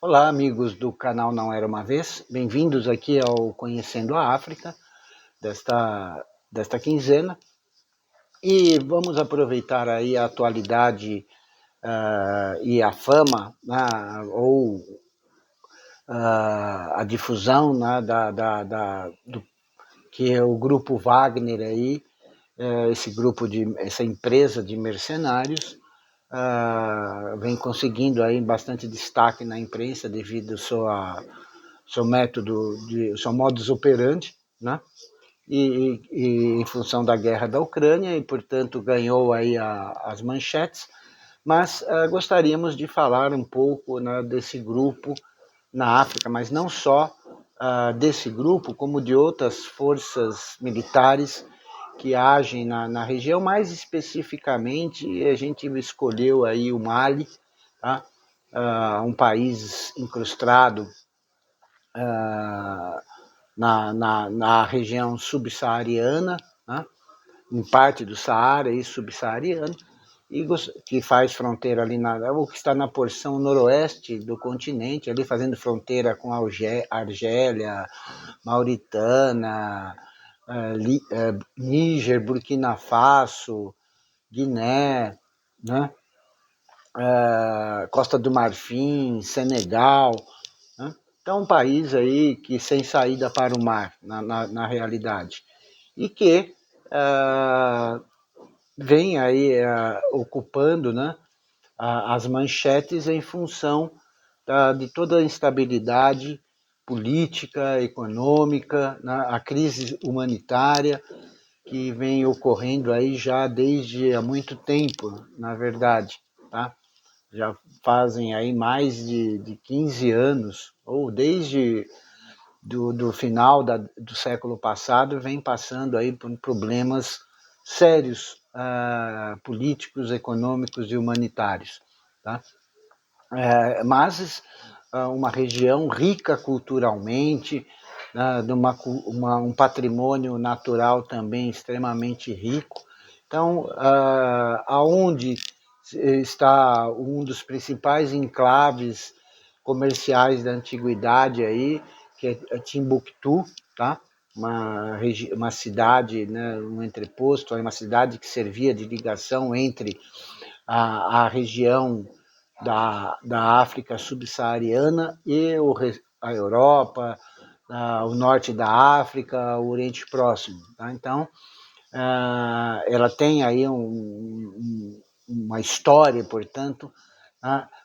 Olá, amigos do canal Não Era Uma Vez, bem-vindos aqui ao Conhecendo a África desta quinzena, e vamos aproveitar aí a atualidade e a fama, né, ou a difusão, né, do que é o grupo Wagner aí, essa empresa de mercenários, vem conseguindo aí bastante destaque na imprensa devido ao seu método, seu modus operandi, né? E em função da guerra da Ucrânia, e portanto ganhou aí as manchetes, mas gostaríamos de falar um pouco, né, desse grupo na África, mas não só desse grupo, como de outras forças militares que agem na região. Mais especificamente, a gente escolheu aí o Mali, tá? Um país incrustado na região subsaariana, né? Em parte do Saara e subsaariano, e que faz fronteira ali ou que está na porção noroeste do continente, ali fazendo fronteira com a Argélia, Mauritânia, Níger, Burkina Faso, Guiné, né? Costa do Marfim, Senegal, né? Então, um país aí que sem saída para o mar, na realidade, e que vem aí ocupando, né, as manchetes em função de toda a instabilidade política, econômica, né, a crise humanitária que vem ocorrendo aí já desde há muito tempo, na verdade, tá? Já fazem aí mais de 15 anos, ou desde do final do século passado, vem passando aí por problemas sérios políticos, econômicos e humanitários, tá? Mas uma região rica culturalmente, de um patrimônio natural também extremamente rico. Então, aonde está um dos principais enclaves comerciais da antiguidade aí, que é Timbuktu, tá? Uma cidade, né, um entreposto, uma cidade que servia de ligação entre a região da África subsaariana e a Europa, o norte da África, o Oriente Próximo. Tá? Então, ela tem aí uma história, portanto,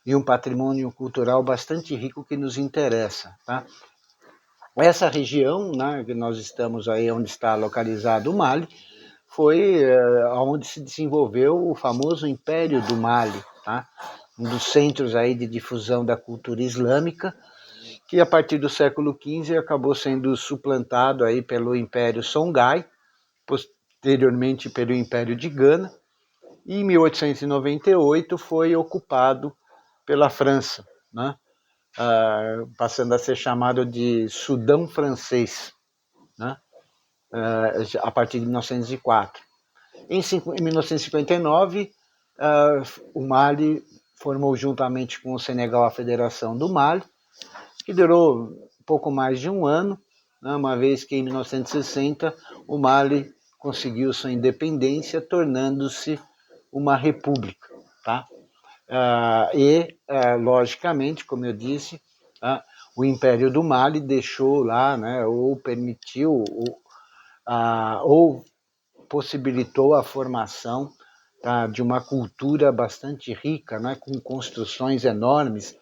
e um patrimônio cultural bastante rico que nos interessa. Tá? Essa região, né, que nós estamos aí, onde está localizado o Mali, foi onde se desenvolveu o famoso Império do Mali, tá? Um dos centros aí de difusão da cultura islâmica, que a partir do século XV acabou sendo suplantado aí pelo Império Songhai, posteriormente pelo Império de Gana, e em 1898 foi ocupado pela França, né? Passando a ser chamado de Sudão Francês, né? A partir de 1904. Em 1959, o Mali formou juntamente com o Senegal a Federação do Mali, que durou pouco mais de um ano, né, uma vez que em 1960 o Mali conseguiu sua independência, tornando-se uma república. Tá? Logicamente, como eu disse, o Império do Mali deixou lá, né, ou permitiu, ou possibilitou a formação de uma cultura bastante rica, né, com construções enormes,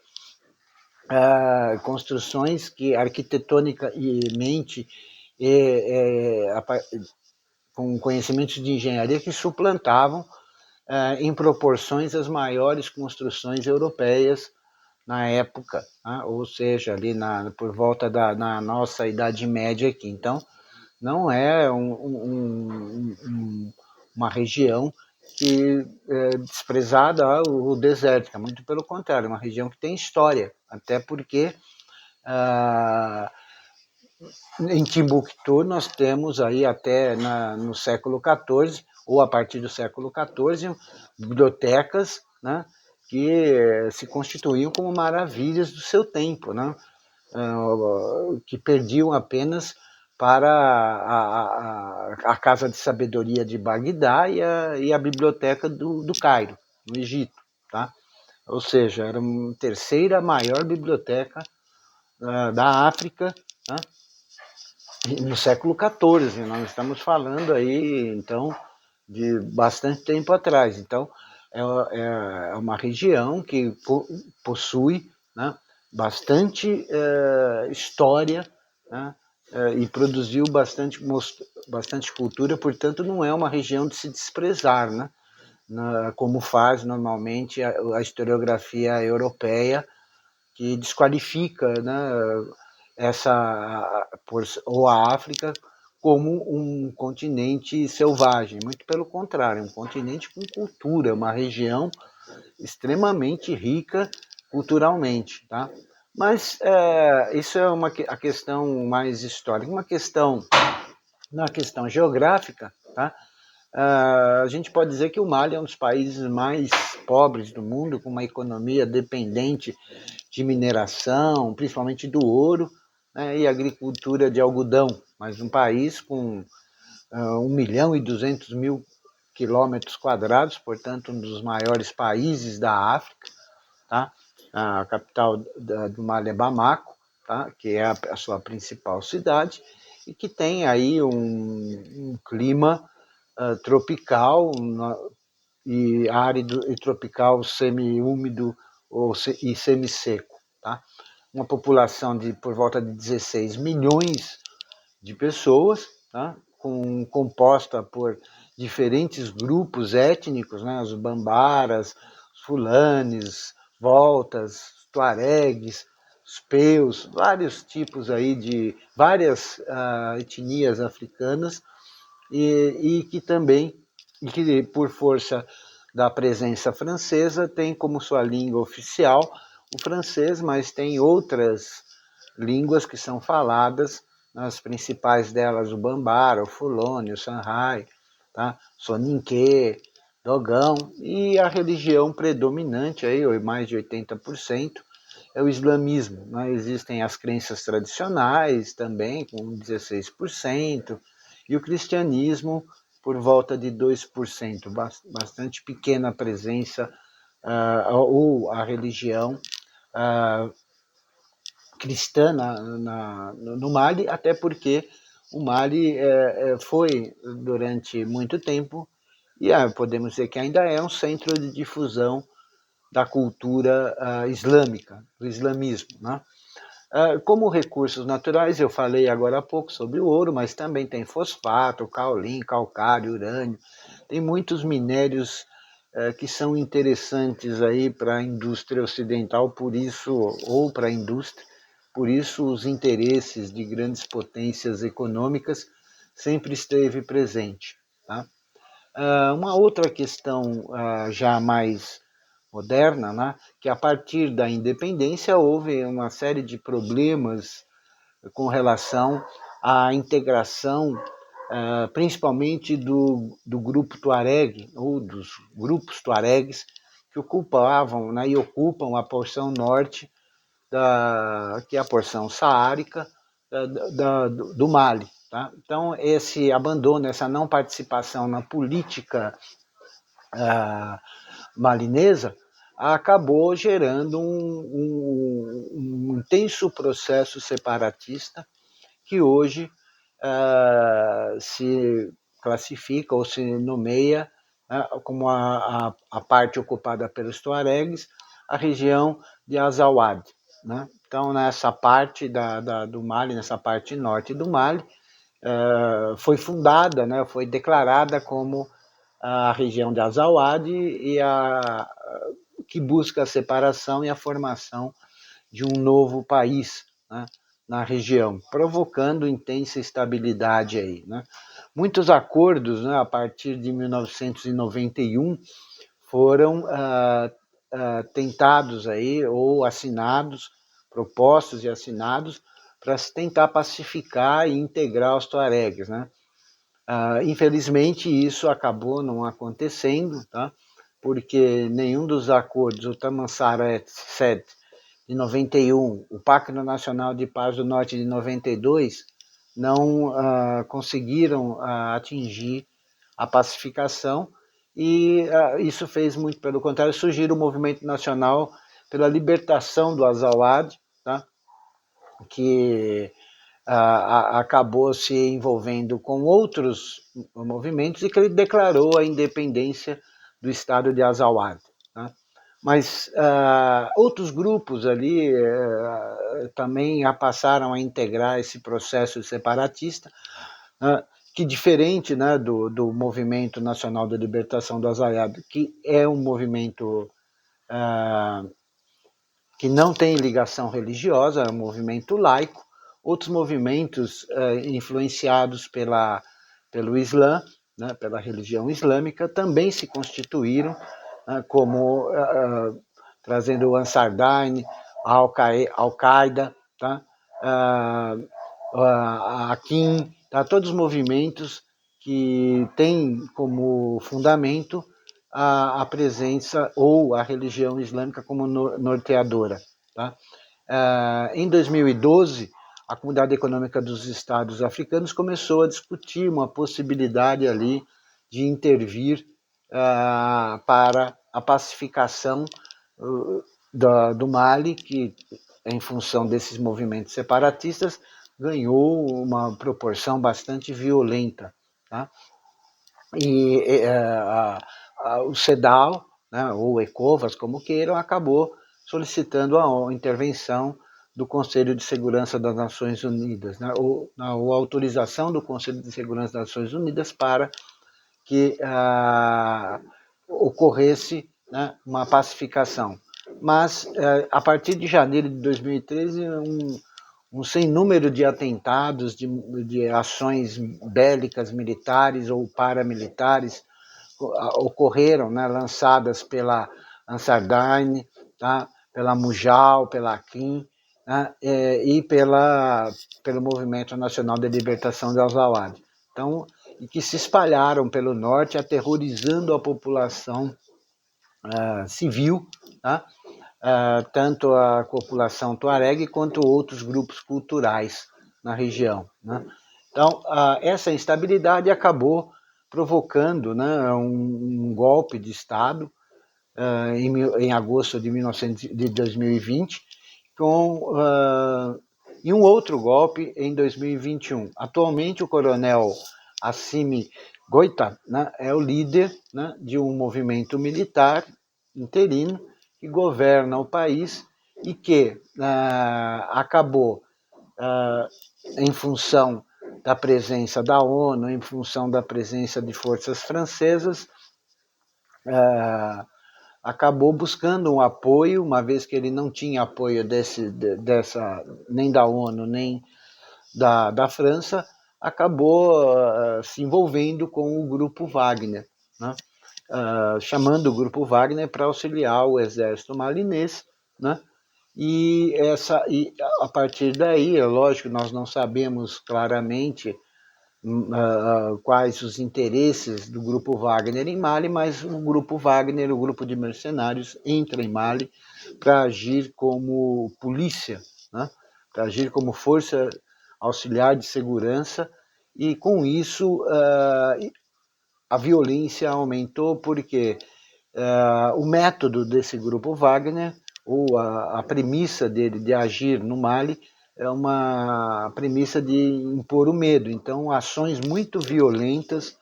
construções que arquitetonicamente com conhecimentos de engenharia que suplantavam em proporções as maiores construções europeias na época, né, ou seja, ali por volta na nossa Idade Média aqui. Então, não é uma região que é desprezada ou desértica, muito pelo contrário, é uma região que tem história, até porque em Timbuktu nós temos aí até no século XIV, ou a partir do século XIV, bibliotecas, né, que se constituíam como maravilhas do seu tempo, né? Que perdiam apenas para a Casa de Sabedoria de Bagdá e a Biblioteca do Cairo, no Egito. Tá? Ou seja, era a terceira maior biblioteca da África, né? No século XIV. Nós estamos falando aí, então, de bastante tempo atrás. Então, é uma região que possui, né, bastante história, né, e produziu bastante cultura, portanto, não é uma região de se desprezar, né, como faz normalmente a historiografia europeia, que desqualifica, né, ou a África como um continente selvagem. Muito pelo contrário, um continente com cultura, uma região extremamente rica culturalmente. Tá? Mas isso é a questão mais histórica. Na questão geográfica, tá? A gente pode dizer que o Mali é um dos países mais pobres do mundo, com uma economia dependente de mineração, principalmente do ouro, né, e agricultura de algodão, mas um país com 1.200.000 quilômetros quadrados, portanto um dos maiores países da África. Tá? A capital do Mali é Bamako, tá? Que é a sua principal cidade, e que tem aí um clima tropical e árido e tropical semi-úmido e semi-seco. Tá? Uma população de por volta de 16 milhões de pessoas, tá? Composta por diferentes grupos étnicos, né? Os bambaras, os fulanes, voltas, tuaregues, os peus, vários tipos aí de várias etnias africanas e que por força da presença francesa tem como sua língua oficial o francês, mas tem outras línguas que são faladas, as principais delas o bambara, o fulone, o sanhai, tá? Soninké, dogão, e a religião predominante, aí, mais de 80%, é o islamismo. Né? Existem as crenças tradicionais também, com 16%, e o cristianismo por volta de 2%, bastante pequena presença, ou a religião cristã no Mali, até porque o Mali foi, durante muito tempo, e podemos dizer que ainda é um centro de difusão da cultura islâmica, do islamismo. Né? Como recursos naturais, eu falei agora há pouco sobre o ouro, mas também tem fosfato, caolin, calcário, urânio. Tem muitos minérios que são interessantes aí para a indústria ocidental, por isso, ou para a indústria, por isso os interesses de grandes potências econômicas sempre esteve presente. Tá? Uma outra questão já mais moderna, né, que a partir da independência houve uma série de problemas com relação à integração, principalmente do grupo Tuareg, ou dos grupos Tuaregs, que ocupavam, né, e ocupam a porção norte, que é a porção saárica do Mali. Tá? Então, esse abandono, essa não participação na política malinesa, acabou gerando um intenso processo separatista que hoje se classifica ou se nomeia como a parte ocupada pelos tuaregs, a região de Azawad. Né? Então, nessa parte do Mali, nessa parte norte do Mali, foi fundada, né, foi declarada como a região de Azawad que busca a separação e a formação de um novo país, né, na região, provocando intensa instabilidade aí. Né. Muitos acordos, né, a partir de 1991 foram tentados aí, ou assinados, propostos e assinados, para se tentar pacificar e integrar os tuaregs. Né. Infelizmente, isso acabou não acontecendo, tá? porque nenhum dos acordos, o Tamanrasset de 91, o Pacto Nacional de Paz do Norte de 92, não conseguiram atingir a pacificação, e isso fez muito, pelo contrário, surgir o movimento nacional pela libertação do Azawad, tá? Que acabou se envolvendo com outros movimentos e que ele declarou a independência do estado de Azawad. Tá? Mas outros grupos ali também passaram a integrar esse processo separatista, que diferente, né, do Movimento Nacional de Libertação do Azawad, que é um movimento que não tem ligação religiosa, é um movimento laico. Outros movimentos influenciados pelo Islã, né, pela religião islâmica, também se constituíram, como trazendo o Ansar Dine, a Al-Qaeda, tá? A Akin, tá? Todos os movimentos que têm como fundamento a presença ou a religião islâmica como norteadora. Tá? Em 2012, a Comunidade Econômica dos Estados Africanos começou a discutir uma possibilidade ali de intervir para a pacificação do Mali, que, em função desses movimentos separatistas, ganhou uma proporção bastante violenta. Tá? E o CEDAW, né, ou ECOWAS, como queiram, acabou solicitando a intervenção do Conselho de Segurança das Nações Unidas, né, ou a autorização do Conselho de Segurança das Nações Unidas para que ocorresse, né, uma pacificação. Mas, a partir de janeiro de 2013, um sem número de atentados, de ações bélicas militares ou paramilitares ocorreram, né, lançadas pela Ansar Dine, tá, pela Mujal, pela Akin, né, e pelo Movimento Nacional de Libertação de Azawad. Então, e que se espalharam pelo norte, aterrorizando a população civil, tá? Tanto a população tuareg quanto outros grupos culturais na região. Né? Então, essa instabilidade acabou provocando, né, um golpe de Estado em agosto de 2020, e um outro golpe em 2021. Atualmente, o coronel Assimi Goïta, né, é o líder, né, de um movimento militar interino que governa o país e que acabou, em função da presença da ONU, em função da presença de forças francesas, acabou buscando um apoio, uma vez que ele não tinha apoio nem da ONU, nem da França, acabou se envolvendo com o Grupo Wagner, né? Chamando o Grupo Wagner para auxiliar o exército malinês, né? E a partir daí, é lógico, nós não sabemos claramente quais os interesses do Grupo Wagner em Mali, mas o Grupo Wagner, o grupo de mercenários, entra em Mali para agir como polícia, né? Para agir como força auxiliar de segurança, e com isso a violência aumentou, porque o método desse Grupo Wagner, ou a premissa dele de agir no Mali, é uma premissa de impor o medo. Então, ações muito violentas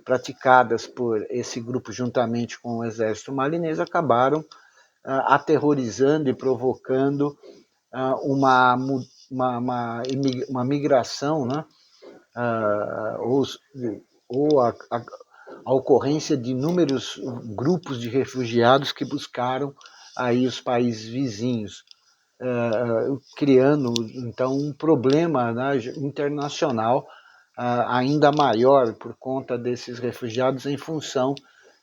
praticadas por esse grupo juntamente com o exército malinês acabaram aterrorizando e provocando uma migração, né? Ou a ocorrência de inúmeros grupos de refugiados que buscaram aí os países vizinhos, criando então um problema, né, internacional ainda maior por conta desses refugiados, em função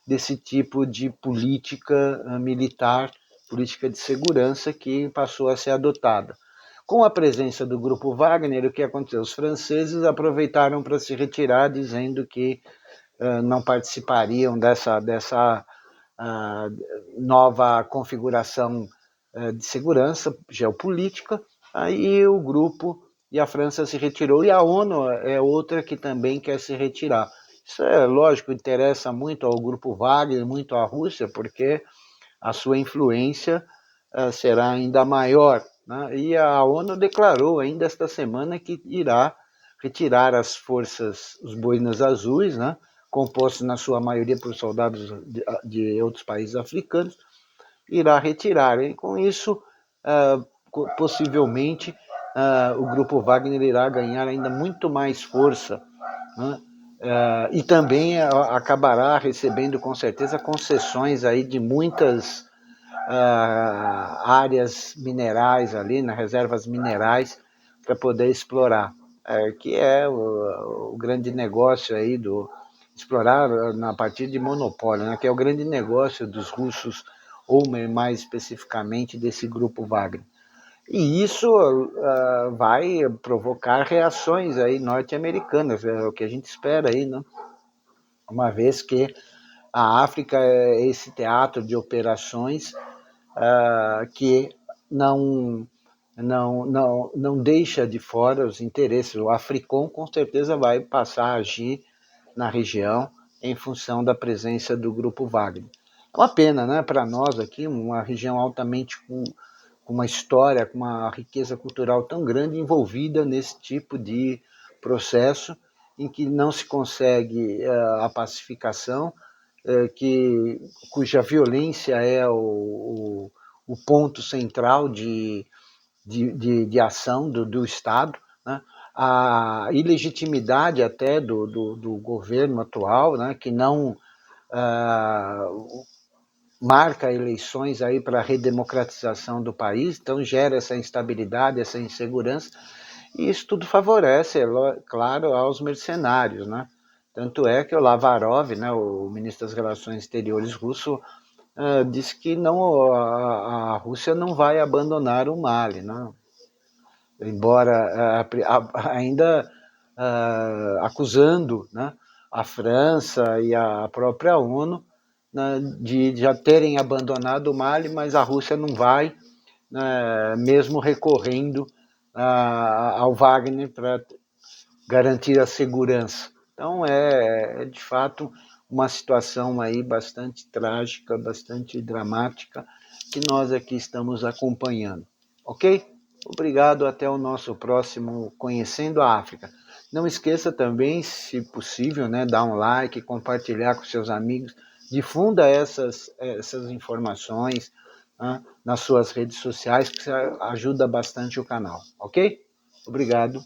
desse tipo de política militar, política de segurança que passou a ser adotada. Com a presença do Grupo Wagner, o que aconteceu? Os franceses aproveitaram para se retirar, dizendo que não participariam nova configuração de segurança geopolítica, aí o grupo e a França se retirou, e a ONU é outra que também quer se retirar. Isso é lógico, interessa muito ao grupo Wagner, muito à Rússia, porque a sua influência será ainda maior, né? E a ONU declarou ainda esta semana que irá retirar as forças, os boinas azuis, né? Compostos na sua maioria por soldados de outros países africanos, irá retirar. E com isso, possivelmente, o grupo Wagner irá ganhar ainda muito mais força, né? E também acabará recebendo com certeza concessões aí de muitas áreas minerais ali, nas reservas minerais, para poder explorar, que é o grande negócio aí do explorar na partir de monopólio, né, que é o grande negócio dos russos, ou mais especificamente desse grupo Wagner. E isso vai provocar reações aí norte-americanas, é o que a gente espera aí, né? Uma vez que a África é esse teatro de operações que não, não deixa de fora os interesses. O Africom com certeza vai passar a agir na região em função da presença do grupo Wagner. É uma pena, né, para nós aqui, uma região altamente com uma história, com uma riqueza cultural tão grande envolvida nesse tipo de processo em que não se consegue a pacificação, cuja violência é o ponto central de ação do Estado, né? A ilegitimidade até do governo atual, né? Que não marca eleições aí para a redemocratização do país, então gera essa instabilidade, essa insegurança, e isso tudo favorece, claro, aos mercenários, né? Tanto é que o Lavrov, né, o ministro das Relações Exteriores russo, disse que não, a Rússia não vai abandonar o Mali, né? Embora ainda acusando, né, a França e a própria ONU, né, de já terem abandonado o Mali, mas a Rússia não vai, né, mesmo recorrendo ao Wagner para garantir a segurança. Então de fato uma situação aí bastante trágica, bastante dramática, que nós aqui estamos acompanhando. Ok? Obrigado, até o nosso próximo Conhecendo a África. Não esqueça também, se possível, né, dar um like, compartilhar com seus amigos, difunda essas informações, né, nas suas redes sociais, que ajuda bastante o canal, ok? Obrigado.